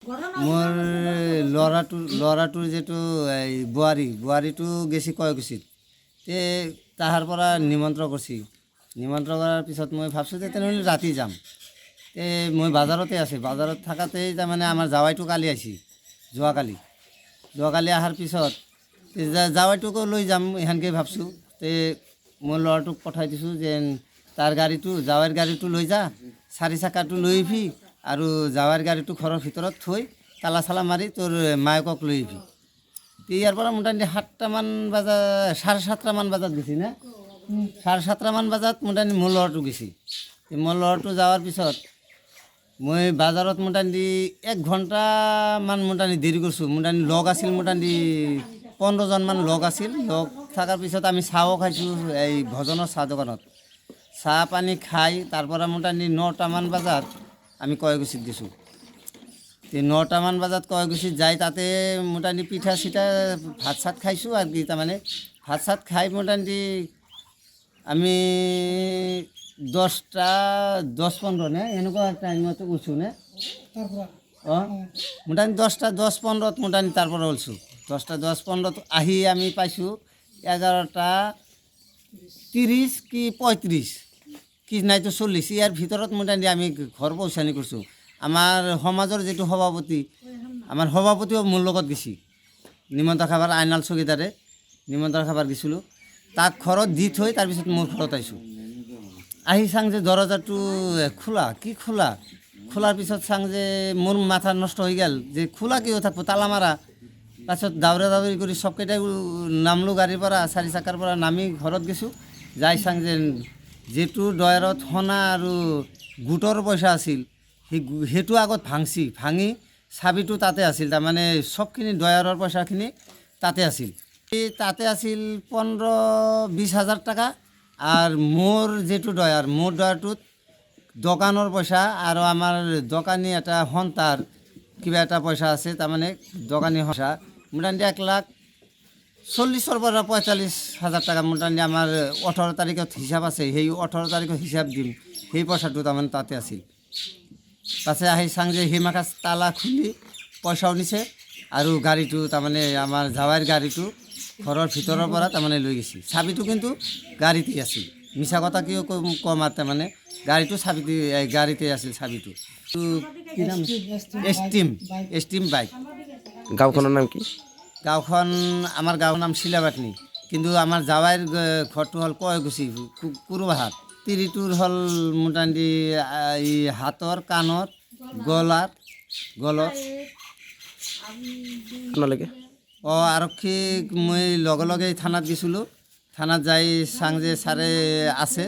মোৰ ল'ৰাটোৰ যিটো এই বোৱাৰীটো গেছি কয়কুছিত তে তাহাৰ পৰা নিমন্ত্ৰণ কৰিছে। নিমন্ত্ৰণ কৰাৰ পিছত মই ভাবছোঁ যে তেনেহ'লে ৰাতি যাম। মই বাজাৰতে আছোঁ, বাজাৰত থাকাতেই তাৰমানে আমাৰ জাৱাইটো কালি আহিছে, যোৱাকালি অহাৰ পিছত জাৱাইটোকো লৈ যাম সেনেকৈ ভাবছোঁ। মই ল'ৰাটোক পঠাই দিছোঁ যে তাৰ জাৱাইৰ গাড়ীটো লৈ যা, 4 চকাটো লৈ আহিবি আৰু জাৱাইৰ গাড়ীটো ঘৰৰ ভিতৰত থৈ তালা চালা মাৰি তোৰ মায়েকক লৈ আহিবি। ইয়াৰ পৰা মোটামুটি 7টামান বজাত 7:30মান বজাত গৈছে না, 7:30মান বজাত মোটামুটি মোৰ ল'ৰাটো গৈছে। মোৰ ল'ৰাটো যোৱাৰ পিছত মই বাজাৰত মোটামুটি 1 ঘণ্টামান মোটামুটি দেৰি কৰিছোঁ। মোটামুটি লগ আছিল, মোটামুটি 15জনমান লগ আছিল। লগ থকাৰ পিছত আমি চাহো খাইছোঁ এই ভজনৰ চাহ দোকানত। চাহ পানী খাই তাৰ পৰা মোটামুটি 9টামান বজাত আমি কয়কুছিত গৈছোঁ। 9টামান বজাত কয়কুছিত যাই তাতে মোটামুটি পিঠা চিঠা ভাত চাত খাইছোঁ আৰু কি তাৰমানে ভাত চাত খাই মোটামুটি আমি 10:15 নে এনেকুৱা টাইমতে গৈছোঁ নে মোটামুটি 10:15 মোটামুটি তাৰ পৰা ওলছোঁ। 10:15 আহি আমি পাইছোঁ 11:30 কি 35 কি নাইতো 40। ইয়াৰ ভিতৰত মোটামুটি আমি ঘৰ পৌঁছানি কৰিছোঁ। আমাৰ সমাজৰ যিটো সভাপতি, আমাৰ সভাপতিও মোৰ লগত গৈছে নিমন্ত্ৰণ খাবাৰ, আইনাল চকীদাৰে নিমন্ত্ৰণ খাবাৰ গৈছিলোঁ। তাক ঘৰত দি থৈ তাৰপিছত মোৰ ঘৰত আহিছোঁ। আহি চাং যে দৰজাটো খোলাৰ পিছত চাং যে মোৰ মাথা নষ্ট হৈ গ'ল যে খোলা কিয় থাকব, তালা মাৰা। তাৰপিছত দাউৰি কৰি চবকেইটাই নামলোঁ গাড়ীৰ পৰা, 4 চকাৰ পৰা নামি ঘৰত গৈছোঁ। যাই চাং যে যিটো ডয়াৰত সোণা আৰু গোটৰ পইচা আছিল সেইটো আগত ভাঙি চাবিটো তাতে আছিল, তাৰমানে চবখিনি ডয়াৰৰ পইচাখিনি তাতে আছিল। তাতে আছিল 15-20 হাজাৰ টকা। আৰ মোৰ যেটো ডয়াৰ, মোৰ ডয়াৰটোত দোকানৰ পইচা আৰু আমাৰ দোকানী এটা সন্তাৰ কিবা এটা পইচা আছে, তাৰমানে দোকানী পইচা মোটামুটি 1,40,000 পৰা 45,000 টাকা মোটামুটি আমাৰ 18 তাৰিখত হিচাপ আছে। সেই 18 তাৰিখত হিচাপ দিম, সেই পইচাটো তাৰমানে তাতে আছিল। পাছে আহি চাং যে হিমাকাশ তালা খুলি পইচাও নিছে আৰু গাড়ীটো তাৰমানে আমাৰ জাৱাইৰ গাড়ীটো ঘৰৰ ভিতৰৰ পৰা তাৰমানে লৈ গৈছে। চাবিটো কিন্তু গাড়ীতে আছিল, মিছা কথা কিয় কম আৰু তাৰমানে গাড়ীটো গাড়ীতে আছিল চাবিটো। কি নাম? Esteem bike. গাঁওখনৰ নাম কি? গাঁওখন আমাৰ গাঁৱৰ নাম শিলাবাটনি, কিন্তু আমাৰ জাৱাইৰ ঘৰটো হ'ল কয়কুছি কুৰুবাহাট। তিৰিটোৰ হ'ল মোটামুটি এই হাতৰ কাণৰ গলত আপোনালোকে আৰক্ষীক মই লগে থানাত গৈছিলোঁ। থানাত যাই চাং যে ছাৰে আছে,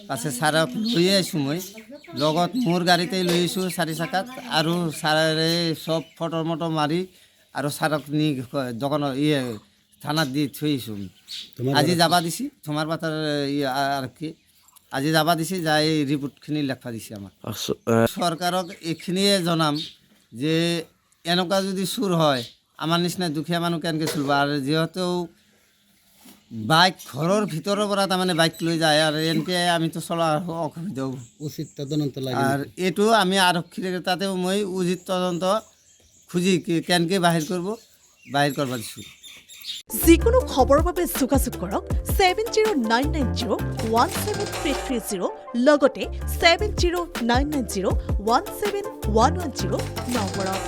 পাছে ছাৰক লৈ আহিছোঁ। মই লগত মোৰ গাড়ীতেই লৈ আহিছোঁ 4 চকাত, আৰু ছাৰে চব ফটো মটো মাৰি আৰু ছাৰক নি দোকানত থানাত দি থৈ আহিছোঁ। আজি যাবা দিছে তোমাৰ পাতাৰ আৰক্ষী, আজি যাবা দিছে, যাই ৰিপৰ্টখিনি লেখবা দিছে। আমাক চৰকাৰক এইখিনিয়ে জনাম যে এনেকুৱা যদি চুৰ হয় আমাৰ নিচিনা দুখীয়া মানুহ কেনেকৈ চলিব। আৰু যিহেতু বাইক ঘৰৰ ভিতৰৰ পৰা তাৰমানে বাইক লৈ যায় আৰু এনেকৈ আমিতো চলা অসুবিধা হ'ব। উচিত তদন্ত লাগে। আৰু এইটো আমি আৰক্ষীৰ তাতেও মই উচিত তদন্ত খুজি কেনেকৈ বাহিৰ কৰিব দিছোঁ। যিকোনো খবৰৰ বাবে যোগাযোগ কৰক 7099017330 লগতে 7099017110 নম্বৰত।